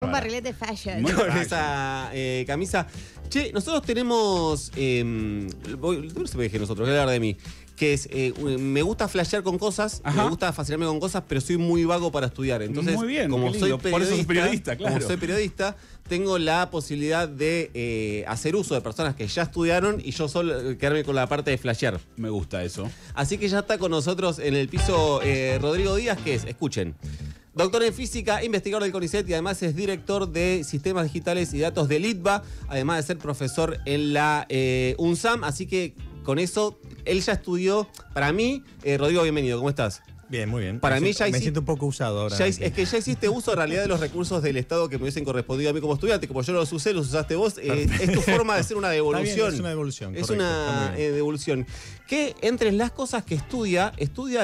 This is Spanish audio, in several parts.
Un barrilete fashion. Con esa camisa. Che, nosotros tenemos. No se me deje nosotros, voy a hablar de mí. Que es, me gusta flashear con cosas, me gusta fascinarme con cosas, pero soy muy vago para estudiar. Entonces, muy bien, como soy periodista, por eso soy periodista, claro. Como soy periodista, tengo la posibilidad de hacer uso de personas que ya estudiaron y yo solo quedarme con la parte de flashear. Me gusta eso. Así que ya está con nosotros en el piso Rodrigo Díaz, que es, escuchen, doctor en física, investigador del CONICET y además es director de sistemas digitales y datos del ITBA, además de ser profesor en la UNSAM. Así que con eso, él ya estudió. Para mí, Rodrigo, bienvenido, ¿cómo estás? Bien, muy bien. Para mí ya me siento un poco usado ahora. Es que ya hiciste uso en realidad de los recursos del Estado que me hubiesen correspondido a mí como estudiante. Como yo los usé, los usaste vos. Es tu forma de hacer una devolución. Está bien, es una devolución. Es correcto, una devolución. Que entre las cosas que estudia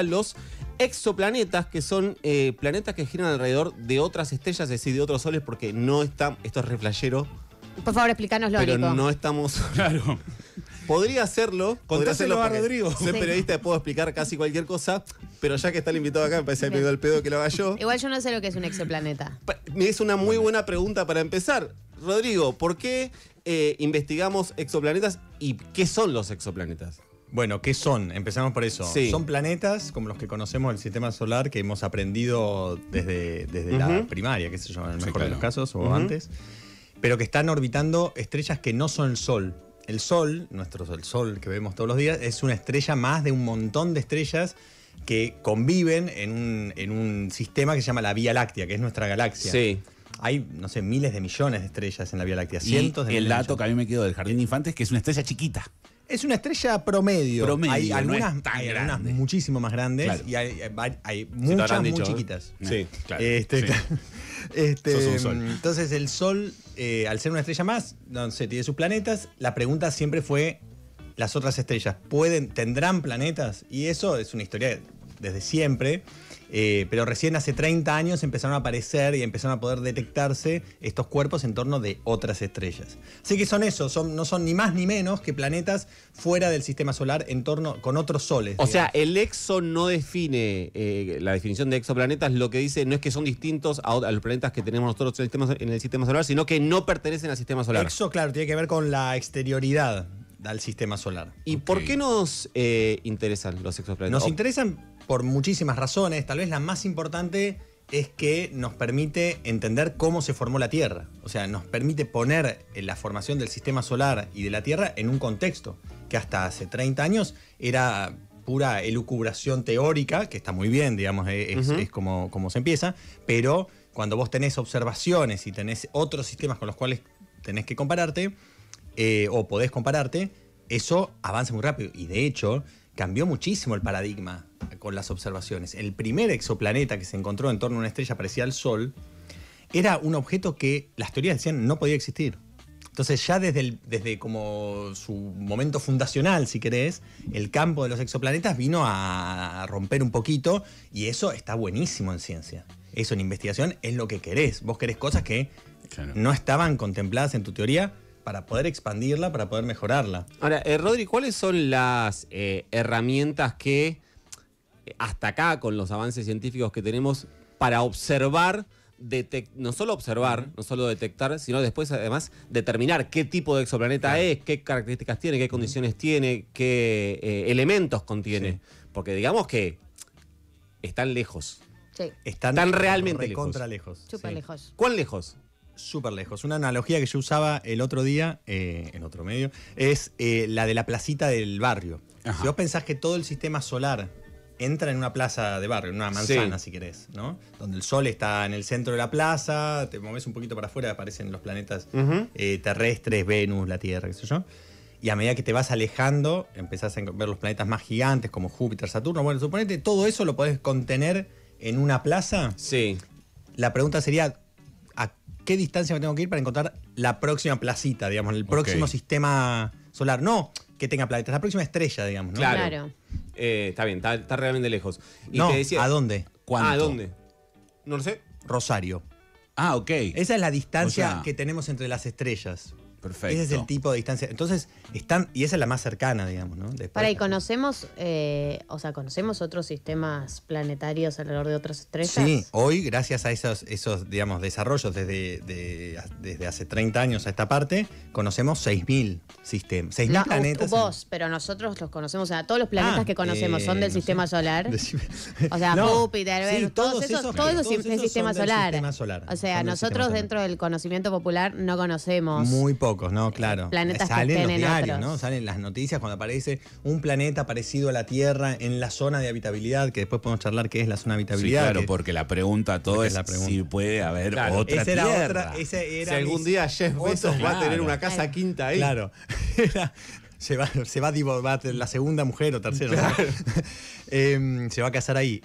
los exoplanetas, que son planetas que giran alrededor de otras estrellas, es decir, de otros soles, porque no están. Esto es re flashero. Por favor, explícanoslo, Pero Nico. no estamos. Claro. Podría hacerlo. Contáselo a Rodrigo. Soy periodista y puedo explicar casi cualquier cosa, pero ya que está el invitado acá, me parece que me dio el pedo que lo haga yo. Igual yo no sé lo que es un exoplaneta. Es una muy buena pregunta para empezar. Rodrigo, ¿por qué investigamos exoplanetas y qué son los exoplanetas? Bueno, ¿qué son? Empezamos por eso. Sí. Son planetas como los que conocemos del sistema solar que hemos aprendido desde la primaria, qué sé yo, en el mejor de los casos o antes, pero que están orbitando estrellas que no son el Sol. El Sol, el Sol que vemos todos los días, es una estrella más de un montón de estrellas que conviven en un sistema que se llama la Vía Láctea, que es nuestra galaxia. Sí. Hay, no sé, miles de millones de estrellas en la Vía Láctea, cientos de Y el millones. dato que a mí me quedó del jardín de infantes es que es una estrella chiquita. Es una estrella promedio. Hay no algunas, es tan hay grande. algunas muchísimo más grandes, Claro. y hay te muchas habrán muy dicho, chiquitas. Sí, claro. Claro. Sos un sol. Entonces el Sol, al ser una estrella más, no sé, tiene sus planetas. La pregunta siempre fue, ¿las otras estrellas tendrán planetas? Y eso es una historia desde siempre. Pero recién hace 30 años empezaron a aparecer y empezaron a poder detectarse estos cuerpos en torno de otras estrellas. Así que son eso, no son ni más ni menos que planetas fuera del sistema solar en torno con otros soles. O sea, el exo no define la definición de exoplanetas, lo que dice no es que son distintos a los planetas que tenemos nosotros en el sistema solar, sino que no pertenecen al sistema solar. Exo, claro, tiene que ver con la exterioridad al sistema solar. ¿Y por qué nos interesan los exoplanetas? Nos interesan por muchísimas razones. Tal vez la más importante es que nos permite entender cómo se formó la Tierra. O sea, nos permite poner la formación del sistema solar y de la Tierra en un contexto que hasta hace 30 años era pura elucubración teórica, que está muy bien, digamos, es como se empieza, pero cuando vos tenés observaciones y tenés otros sistemas con los cuales tenés que compararte, o podés compararte, eso avanza muy rápido. Y de hecho, cambió muchísimo el paradigma con las observaciones. El primer exoplaneta que se encontró en torno a una estrella parecida al Sol era un objeto que las teorías decían no podía existir. Entonces ya desde como su momento fundacional, si querés, el campo de los exoplanetas vino a romper un poquito, y eso está buenísimo en ciencia. Eso en investigación es lo que querés. Vos querés cosas que no estaban contempladas en tu teoría para poder expandirla, para poder mejorarla. Ahora, Rodri, ¿cuáles son las herramientas que hasta acá, con los avances científicos que tenemos, para observar, no solo observar, no solo detectar, sino después además determinar qué tipo de exoplaneta es, qué características tiene, qué condiciones tiene, qué elementos contiene? Sí. Porque digamos que están lejos. Sí. Están realmente recontra lejos. Súper Sí. lejos. ¿Cuán lejos? Súper lejos. Una analogía que yo usaba el otro día, en otro medio, es la de la placita del barrio. Ajá. Si vos pensás que todo el sistema solar entra en una plaza de barrio, en una manzana, si querés, ¿no? Donde el Sol está en el centro de la plaza, te moves un poquito para afuera, aparecen los planetas terrestres, Venus, la Tierra, qué sé yo. Y a medida que te vas alejando, empezás a ver los planetas más gigantes como Júpiter, Saturno. Bueno, suponete, todo eso lo podés contener en una plaza. Sí. La pregunta sería, ¿a qué distancia me tengo que ir para encontrar la próxima placita, digamos, el próximo sistema solar? No que tenga planetas, la próxima estrella, digamos, ¿no? Claro. Está bien, está realmente lejos. Y no, te decía, ¿a dónde? ¿Cuánto? ¿a dónde? No lo sé. Rosario. Ah, ok. Esa es la distancia O sea, que tenemos entre las estrellas. Perfecto. Ese es el tipo de distancia. Entonces, y esa es la más cercana, digamos, ¿no? Después, Para, y conocemos, conocemos otros sistemas planetarios alrededor de otras estrellas. Sí, hoy, gracias a esos digamos, desarrollos desde hace 30 años a esta parte, conocemos 6.000 sistemas, 6.000 planetas. Vos, pero nosotros los conocemos, o sea, todos los planetas que conocemos son del sistema solar. O sea, No, Júpiter, Venus, sí, todos esos es el sistema solar. O sea, Son del nosotros sistema dentro del conocimiento popular no conocemos. Muy pocos, ¿no? Claro. Planetas que Salen estén los en diarios, otros. ¿no? Salen las noticias cuando aparece un planeta parecido a la Tierra en la zona de habitabilidad, que después podemos charlar qué es la zona de Sí, habitabilidad. claro, que- porque la pregunta todo Porque es la pregunta. si puede haber Claro, otra esa era tierra. otra. Si algún día Jeff Bezos va a tener una casa quinta ahí. Claro. se va a divorciar, la segunda mujer o tercera. ¿no? Se va a casar ahí.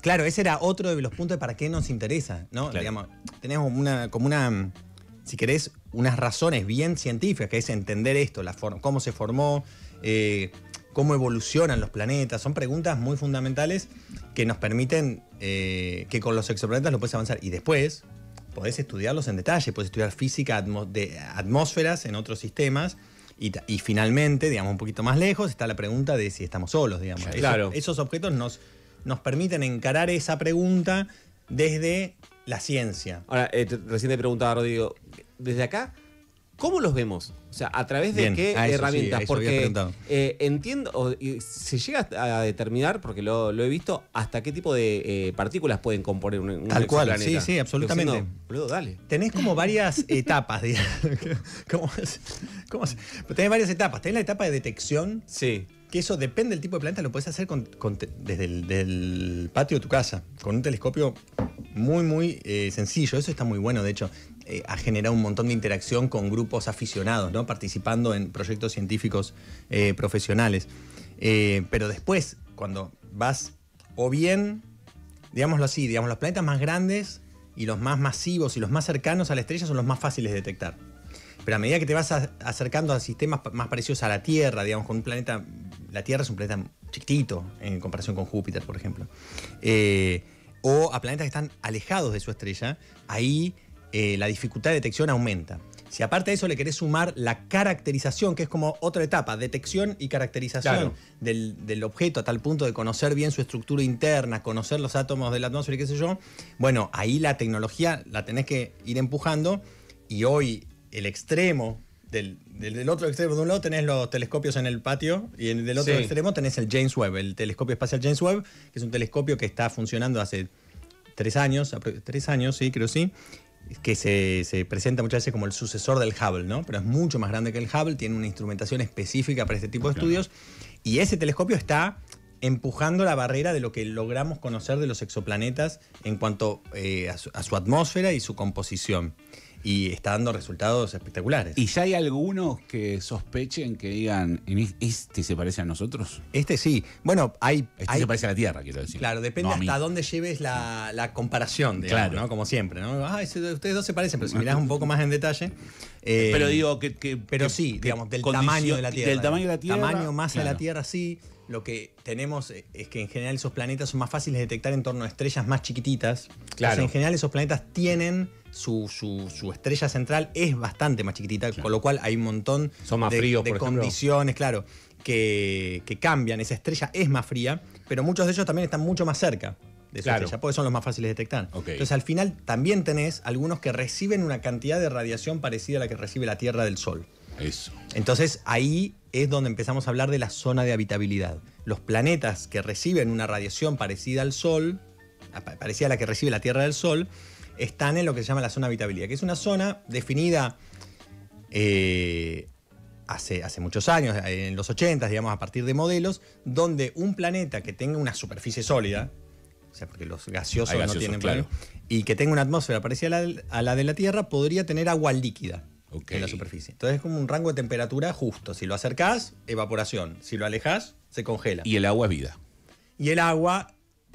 Claro, ese era otro de los puntos de para qué nos interesa, ¿no? Claro. Digamos, tenemos una, si querés, unas razones bien científicas, que es entender esto, cómo se formó, cómo evolucionan los planetas. Son preguntas muy fundamentales que nos permiten que con los exoplanetas lo puedes avanzar. Y después podés estudiarlos en detalle, podés estudiar física de atmósferas en otros sistemas. Y finalmente, digamos, un poquito más lejos, está la pregunta de si estamos solos, digamos. Claro. Esos objetos nos permiten encarar esa pregunta desde la ciencia. Ahora, recién te preguntaba, Rodrigo, desde acá, ¿cómo los vemos? O sea, ¿a través de Bien, qué a eso sí, herramientas? a eso había Porque preguntado. entiendo, y se llega a determinar, porque lo he visto, hasta qué tipo de partículas pueden componer un Tal cual, exoplaneta. sí, absolutamente. Estoy diciendo, boludo, dale. Tenés como varias etapas, digamos. Tenés varias etapas. Tenés la etapa de detección, Sí. que eso depende del tipo de planeta, lo puedes hacer desde del patio de tu casa, con un telescopio muy, muy sencillo. Eso está muy bueno, de hecho. Ha generado un montón de interacción con grupos aficionados, ¿no? Participando en proyectos científicos profesionales. Pero después, cuando vas, o bien, digámoslo así, digamos, los planetas más grandes y los más masivos y los más cercanos a la estrella son los más fáciles de detectar. Pero a medida que te vas acercando a sistemas más parecidos a la Tierra, digamos, con un planeta, la Tierra es un planeta chiquitito en comparación con Júpiter, por ejemplo, o a planetas que están alejados de su estrella, ahí la dificultad de detección aumenta. Si aparte de eso le querés sumar la caracterización, que es como otra etapa, detección y caracterización Claro. del objeto a tal punto de conocer bien su estructura interna, conocer los átomos de la atmósfera y qué sé yo, bueno, ahí la tecnología la tenés que ir empujando y hoy el extremo, del otro extremo, de un lado tenés los telescopios en el patio y del otro Sí. extremo tenés el James Webb, el telescopio espacial James Webb, que es un telescopio que está funcionando hace 3 años, sí, creo sí, que se presenta muchas veces como el sucesor del Hubble, ¿no? Pero es mucho más grande que el Hubble, tiene una instrumentación específica para este tipo de estudios y ese telescopio está empujando la barrera de lo que logramos conocer de los exoplanetas en cuanto a su atmósfera y su composición. Y está dando resultados espectaculares. ¿Y ya hay algunos que sospechen, que digan, este se parece a nosotros? Este sí. Bueno, hay Se parece a la Tierra, quiero decir. claro, depende No a mí. hasta dónde lleves la comparación, digamos, Claro. ¿no? Como siempre, ¿no? Ustedes dos se parecen, pero si mirás un poco más en detalle. Pero digo Pero que- sí, que digamos, del condición- tamaño de la Tierra. Del tamaño de la Tierra. Tamaño, masa de claro. la Tierra, sí. Lo que tenemos es que en general esos planetas son más fáciles de detectar en torno a estrellas más chiquititas. Claro. Entonces, en general esos planetas tienen su estrella central es bastante más chiquitita, con lo cual hay un montón Son más de, fríos, de por ejemplo. condiciones, claro, que cambian. Esa estrella es más fría, pero muchos de ellos también están mucho más cerca de su Claro. estrella, porque son los más fáciles de detectar. Ok. Entonces al final también tenés algunos que reciben una cantidad de radiación parecida a la que recibe la Tierra del Sol. Eso. Entonces ahí es donde empezamos a hablar de la zona de habitabilidad. Los planetas que reciben una radiación parecida al Sol, parecida a la que recibe la Tierra del Sol, están en lo que se llama la zona de habitabilidad, que es una zona definida hace muchos años, en los 80, digamos, a partir de modelos, donde un planeta que tenga una superficie sólida, o sea, porque los gaseosos, Hay no gaseosos, tienen claro. y que tenga una atmósfera parecida a la de la Tierra, podría tener agua líquida. Ok. En la superficie. Entonces es como un rango de temperatura justo. Si lo acercás, evaporación. Si lo alejás, se congela. Y el agua es vida. Y el agua,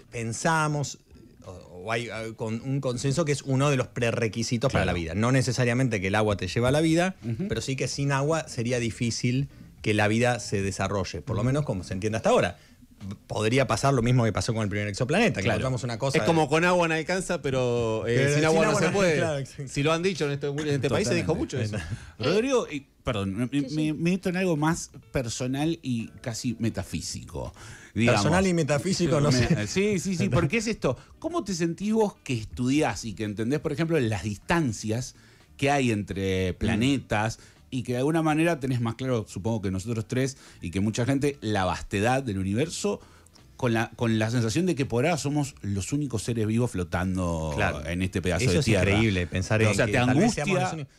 pensamos, o hay con un consenso que es uno de los prerequisitos para la Claro. vida. No necesariamente que el agua te lleva a la vida, pero sí que sin agua sería difícil que la vida se desarrolle, por lo menos como se entiende hasta ahora. podría pasar lo mismo que pasó con el primer exoplaneta, que Claro. encontramos una cosa. Es como con agua no alcanza, pero sin agua no se puede. claro, exacto. Si lo han dicho en este país, se dijo mucho eso. Rodrigo, perdón, me meto en algo más personal y casi metafísico. Digamos. Personal y metafísico, no sé. Sí, porque es esto. ¿Cómo te sentís vos que estudiás y que entendés, por ejemplo, las distancias que hay entre planetas y que de alguna manera tenés más claro, supongo que nosotros tres y que mucha gente, la vastedad del universo con la sensación de que por ahora somos los únicos seres vivos flotando en este pedazo de tierra? Eso es increíble, pensar en o sea, que te tal vez angustia, seamos los únicos.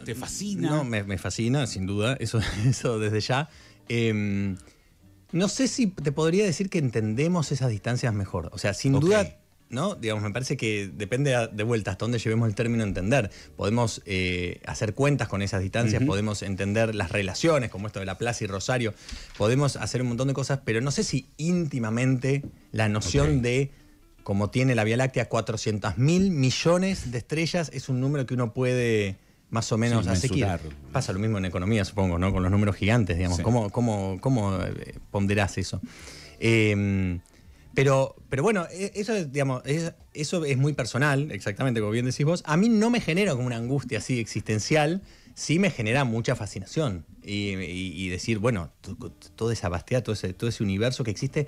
te fascina. No, me fascina, sin duda, eso desde ya. No sé si te podría decir que entendemos esas distancias mejor. O sea, sin duda, ¿no? Digamos, me parece que depende de vuelta hasta dónde llevemos el término entender. Podemos hacer cuentas con esas distancias, podemos entender las relaciones, como esto de Laplace y Rosario, podemos hacer un montón de cosas, pero no sé si íntimamente la noción de, como tiene la Vía Láctea, 400.000 millones de estrellas, es un número que uno puede más o menos asequible. Pasa lo mismo en economía, supongo, ¿no? Con los números gigantes, digamos. Sí. ¿Cómo ponderás eso? Pero bueno, eso es, digamos, eso es muy personal, exactamente como bien decís vos. A mí no me genera como una angustia así existencial, sí me genera mucha fascinación. Y decir, bueno, toda esa vastedad, todo ese universo que existe,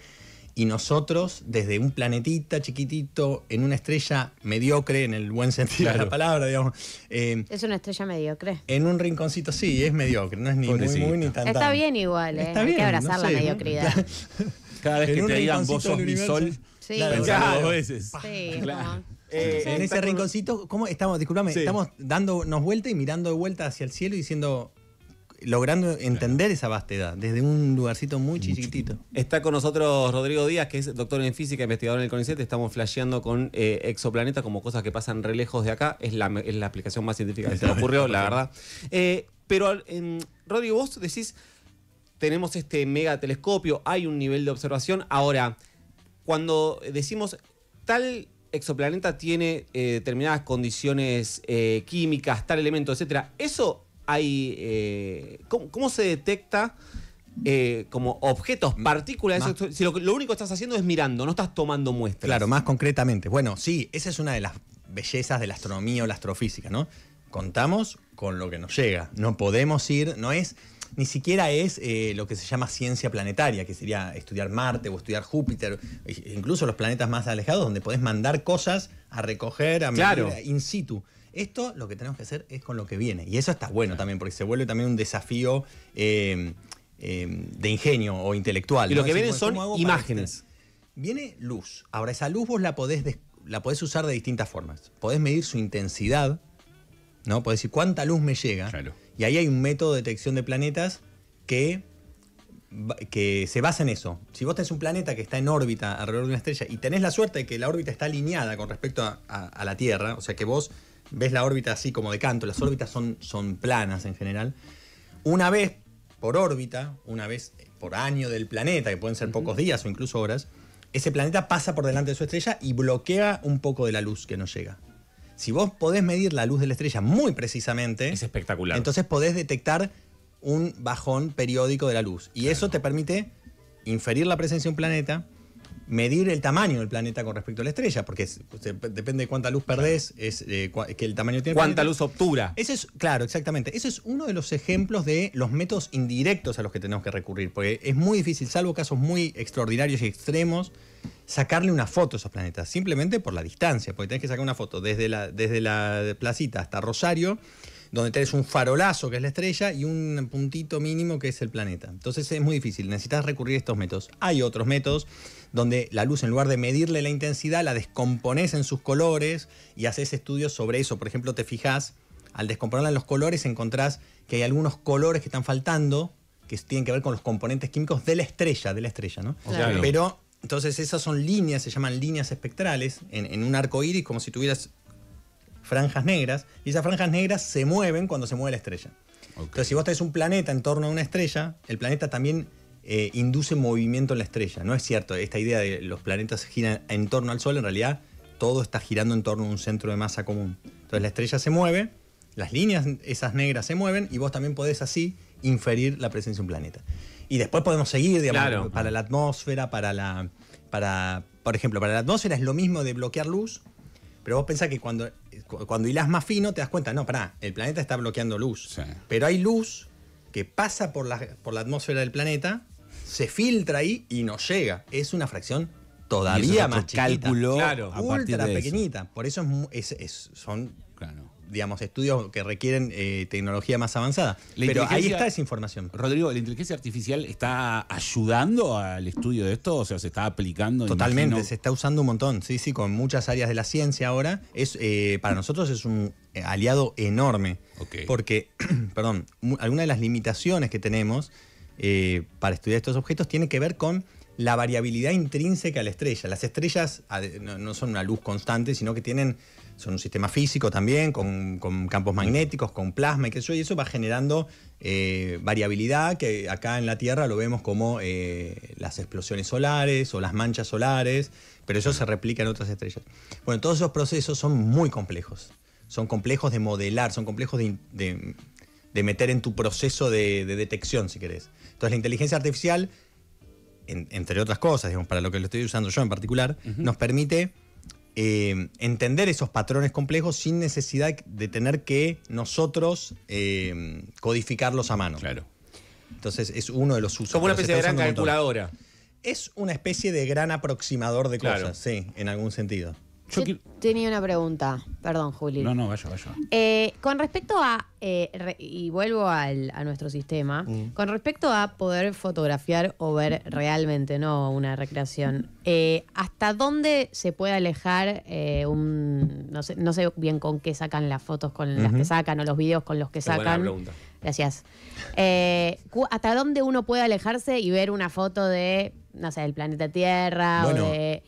y nosotros, desde un planetita chiquitito, en una estrella mediocre, en el buen sentido de la palabra, digamos. Es una estrella mediocre. En un rinconcito, sí, es mediocre, no es ni muy ni tan. Está bien igual, Está hay bien, que abrazar no la sé, mediocridad. ¿no? Cada vez En que un te digan vos rinconcito sos del mi universo. sol, Sí, Claro, dos veces. Sí, Claro. En ese rinconcito, ¿cómo estamos? Disculpame, estamos dándonos vuelta y mirando de vuelta hacia el cielo y diciendo, logrando entender esa vastedad desde un lugarcito muy chiquitito. Está con nosotros Rodrigo Díaz, que es doctor en física, investigador en el CONICET. Estamos flasheando con exoplanetas como cosas que pasan re lejos de acá. Es la aplicación más científica que se me ocurrió, la verdad. Pero, Rodrigo, vos decís, tenemos este megatelescopio, hay un nivel de observación. Ahora, cuando decimos tal exoplaneta tiene determinadas condiciones químicas, tal elemento, etcétera, eso hay. ¿Cómo se detecta como objetos, partículas? Si lo único que estás haciendo es mirando, no estás tomando muestras. Claro, más concretamente. Bueno, sí, esa es una de las bellezas de la astronomía o la astrofísica, ¿no? Contamos con lo que nos llega. No podemos ir, ni siquiera es lo que se llama ciencia planetaria, que sería estudiar Marte o estudiar Júpiter, incluso los planetas más alejados, donde podés mandar cosas a recoger, a medir in situ. Esto lo que tenemos que hacer es con lo que viene. Y eso está bueno también, porque se vuelve también un desafío de ingenio o intelectual. Y lo que vienen son imágenes. Viene luz. Ahora, esa luz vos la podés usar de distintas formas. Podés medir su intensidad, ¿no? Podés decir cuánta luz me llega. Claro. Y ahí hay un método de detección de planetas que se basa en eso. Si vos tenés un planeta que está en órbita alrededor de una estrella y tenés la suerte de que la órbita está alineada con respecto a la Tierra, o sea que vos ves la órbita así como de canto, las órbitas son planas en general, una vez por órbita, una vez por año del planeta, que pueden ser pocos días o incluso horas, ese planeta pasa por delante de su estrella y bloquea un poco de la luz que nos llega. Si vos podés medir la luz de la estrella muy precisamente, es espectacular. Entonces podés detectar un bajón periódico de la luz. Y eso te permite inferir la presencia de un planeta, medir el tamaño del planeta con respecto a la estrella, porque depende de cuánta luz perdés, que el tamaño tiene el cuánta planeta. Luz obtura. Ese es, claro, exactamente. Ese es uno de los ejemplos de los métodos indirectos a los que tenemos que recurrir, porque es muy difícil, salvo casos muy extraordinarios y extremos, sacarle una foto a esos planetas, simplemente por la distancia, porque tenés que sacar una foto desde la placita hasta Rosario, donde tenés un farolazo que es la estrella y un puntito mínimo que es el planeta. Entonces es muy difícil, necesitas recurrir a estos métodos. Hay otros métodos donde la luz, en lugar de medirle la intensidad, la descomponés en sus colores y haces estudios sobre eso. Por ejemplo, te fijás, al descomponerla en los colores encontrás que hay algunos colores que están faltando, que tienen que ver con los componentes químicos de la estrella, ¿no? Claro. Pero, entonces esas son líneas, se llaman líneas espectrales, en un arco iris, como si tuvieras franjas negras, y esas franjas negras se mueven cuando se mueve la estrella. Entonces, si vos tenés un planeta en torno a una estrella, el planeta también induce movimiento en la estrella. No es cierto, esta idea de los planetas giran en torno al Sol, en realidad todo está girando en torno a un centro de masa común. Entonces la estrella se mueve, las líneas esas negras se mueven, y vos también podés así inferir la presencia de un planeta. Y después podemos seguir, digamos, Claro. para la atmósfera, por ejemplo, para la atmósfera es lo mismo de bloquear luz, pero vos pensás que cuando hilás más fino te das cuenta, no, pará, el planeta está bloqueando luz. Sí. Pero hay luz que pasa por la atmósfera del planeta, se filtra ahí y nos llega. Es una fracción Y eso todavía es más otro chiquita. cálculo Claro. a partir Ultra de eso. pequeñita. Por eso son, Claro. digamos, estudios que requieren tecnología más avanzada. La Pero ahí inteligencia- está esa información. Rodrigo, ¿la inteligencia artificial está ayudando al estudio de esto? O sea, ¿se está aplicando? Totalmente, Imagino. se está usando un montón, sí, con muchas áreas de la ciencia ahora. Para nosotros es un aliado enorme. Ok. Porque, perdón, algunas de las limitaciones que tenemos para estudiar estos objetos tiene que ver con la variabilidad intrínseca a la estrella. Las estrellas no son una luz constante, sino que son un sistema físico también, con campos magnéticos, con plasma y qué sé yo, y eso va generando variabilidad, que acá en la Tierra lo vemos como las explosiones solares o las manchas solares, pero eso se replica en otras estrellas. Bueno, todos esos procesos son muy complejos. Son complejos de modelar, son complejos de meter en tu proceso de detección, si querés. Entonces la inteligencia artificial, entre otras cosas, digamos, para lo que lo estoy usando yo en particular, nos permite entender esos patrones complejos sin necesidad de tener que nosotros codificarlos a mano. Claro. Entonces es uno de los usos. Como una pero se especie de está gran usando un montón. calculadora. Es una especie de gran aproximador de Claro. cosas, sí, en algún sentido. Yo tenía una pregunta, perdón, Juli. No, vaya. Con respecto a, y vuelvo a nuestro sistema, con respecto a poder fotografiar o ver realmente, no una recreación, ¿hasta dónde se puede alejar no sé bien con qué sacan las fotos con las que sacan o los videos con los que Qué buena sacan? pregunta. Gracias. ¿Hasta dónde uno puede alejarse y ver una foto de, no sé, del planeta Tierra Bueno, o de...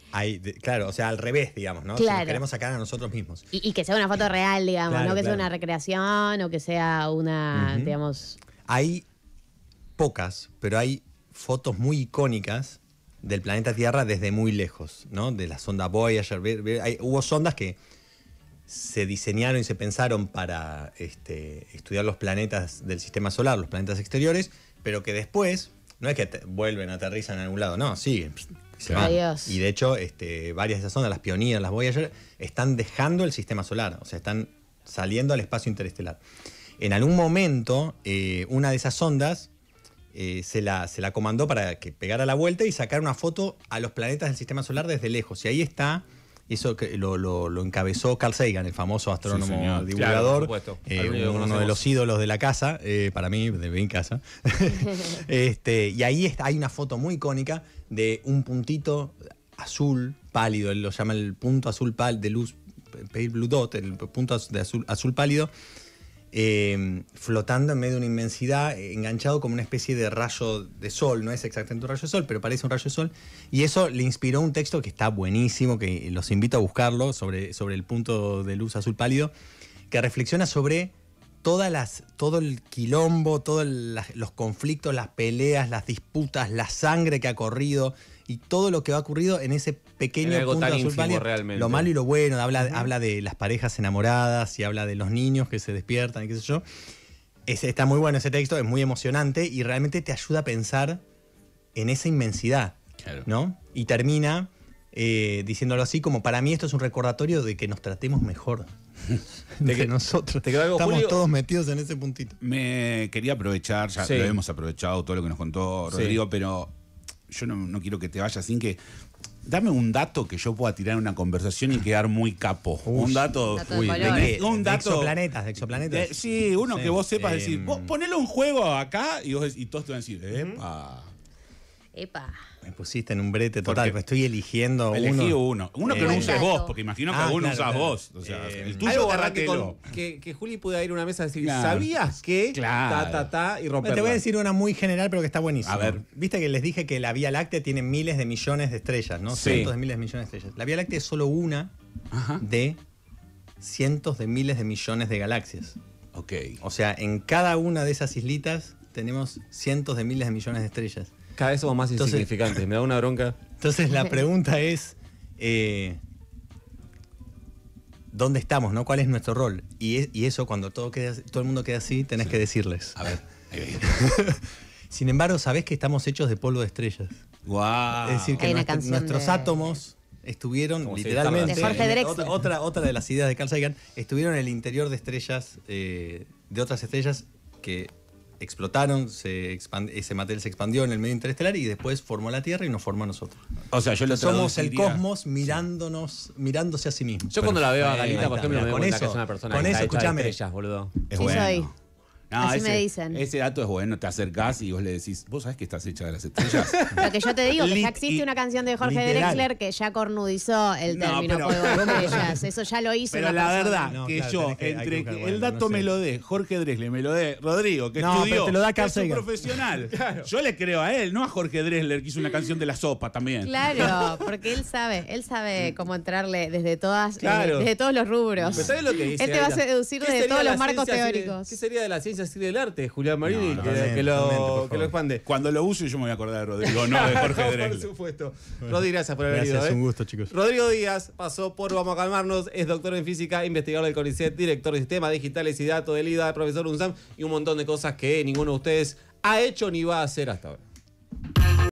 claro, o sea, al revés, digamos, ¿no? Claro. Si nos queremos sacar a nosotros mismos. Y que sea una foto real, digamos, Claro, no que sea claro. una recreación o que sea una, digamos... Hay pocas, pero hay fotos muy icónicas del planeta Tierra desde muy lejos, ¿no? De la sonda Voyager. Hubo sondas que se diseñaron y se pensaron para estudiar los planetas del sistema solar, los planetas exteriores, pero que después, no es que vuelven, aterrizan en algún lado, no, siguen. Se van. Adiós. Y de hecho, varias de esas sondas, las Pioneer, las Voyager, están dejando el sistema solar, o sea, están saliendo al espacio interestelar. En algún momento, una de esas sondas se la comandó para que pegara la vuelta y sacara una foto a los planetas del sistema solar desde lejos. Y ahí está, eso que lo encabezó Carl Sagan, el famoso astrónomo Sí, señor. divulgador, Claro, por supuesto. Al único que uno de conocemos. los ídolos de la casa, para mí, de mi casa. Y ahí hay una foto muy icónica de un puntito azul pálido, él lo llama el punto azul de luz, pale blue dot, el punto de azul pálido, flotando en medio de una inmensidad, enganchado como una especie de rayo de sol. No es exactamente un rayo de sol, pero parece un rayo de sol. Y eso le inspiró un texto que está buenísimo, que los invito a buscarlo, sobre el punto de luz azul pálido, que reflexiona sobre todo el quilombo, todos los conflictos, las peleas, las disputas, la sangre que ha corrido y todo lo que ha ocurrido en ese pequeño En algo punto tan azul ínfimo, pálido. realmente. Lo malo y lo bueno, habla de las parejas enamoradas y habla de los niños que se despiertan y qué sé yo. Está muy bueno ese texto, es muy emocionante y realmente te ayuda a pensar en esa inmensidad, Claro. ¿no? Y termina diciéndolo así como: para mí esto es un recordatorio de que nos tratemos mejor de nosotros. ¿Te quedó algo, Estamos Julio? todos metidos en ese puntito. Me quería aprovechar, ya Sí. lo hemos aprovechado todo lo que nos contó Sí. Rodrigo, pero yo no quiero que te vayas sin que... Dame un dato que yo pueda tirar en una conversación y quedar muy capo. Un dato... Dato de color. un De dato... exoplanetas. Sí, uno Sí. que vos sepas decir, vos Mm. ponelo en juego acá y todos te van a decir, epa. Epa. Me pusiste en un brete total, Porque me estoy eligiendo Elegí uno. Uno que no Buen uses dato. vos, porque imagino que Ah, alguno claro, usás claro. vos. O sea, el tuyo Algo que arranque guardátelo. con que Juli pueda ir a una mesa y decir, Claro. ¿sabías que? Claro. Y romperla. Te voy a decir una muy general, pero que está buenísima. A ver. Viste que les dije que la Vía Láctea tiene miles de millones de estrellas, ¿no? Sí. Cientos de miles de millones de estrellas. La Vía Láctea es solo una Ajá. de cientos de miles de millones de galaxias. Ok. O sea, en cada una de esas islitas tenemos cientos de miles de millones de estrellas. Cada vez somos más Entonces- insignificantes. Me da una bronca. Entonces la pregunta es, ¿dónde estamos, no? ¿Cuál es nuestro rol? Y eso, cuando todo el mundo queda así, tenés que decirles. A ver. Ahí Sin embargo, sabés que estamos hechos de polvo de estrellas. Wow. Es decir, que Hay una canción nuestros de- estuvieron estuvieron Como literalmente. de Jorge Drexler. Otra de las ideas de Carl Sagan, estuvieron en el interior de estrellas, de otras estrellas que explotaron, ese material se expandió en el medio interestelar y después formó la Tierra y nos formó a nosotros. O sea, yo lo Somos el traduciría- cosmos mirándose a sí mismo. Yo cuando la veo a Galita, Ahí por está, ejemplo, me mirá, doy con cuenta que eso- es una persona con que eso, está hecha de escuchame. estrellas, boludo. Es Sí, bueno. soy. Así me dicen. Ese dato es bueno, te acercás y vos le decís, ¿vos sabés que estás hecha de las estrellas? Lo que yo te digo, que Lit- ya existe y- una canción de Jorge literal. Drexler que ya cornudizó el No, término pero- polvo de estrellas. Eso ya lo hizo Pero una la persona. verdad, No, que claro, yo, tenés que- hay que entre buscar, que bueno, el dato no me sé. lo dé Jorge Drexler, me lo dé Rodrigo, que No, estudió, pero te lo da que Carl es un Sagan. profesional. Yo le creo a él, no a Jorge Drexler, que hizo una canción de la sopa también. Claro, porque él sabe cómo entrarle desde Claro. desde todos los rubros. Pero ¿sabés lo que dice? Él te va a Galita? deducir ¿Qué desde sería todos la los marcos ciencia teóricos. ¿Qué sería de la ciencia y del arte, Julián Marini? No, que, totalmente, lo, por que lo favor. expande. Cuando lo use yo me voy a acordar de Rodrigo, no de Jorge Por Drexler. supuesto. Rodri, gracias por haber Gracias, ido. un gusto, chicos. Rodrigo Díaz pasó por Vamos a Calmarnos, es doctor en física, investigador del CONICET, director de sistemas digitales y datos del IDA, profesor UNSAM y un montón de cosas que ninguno de ustedes ha hecho ni va a hacer hasta ahora.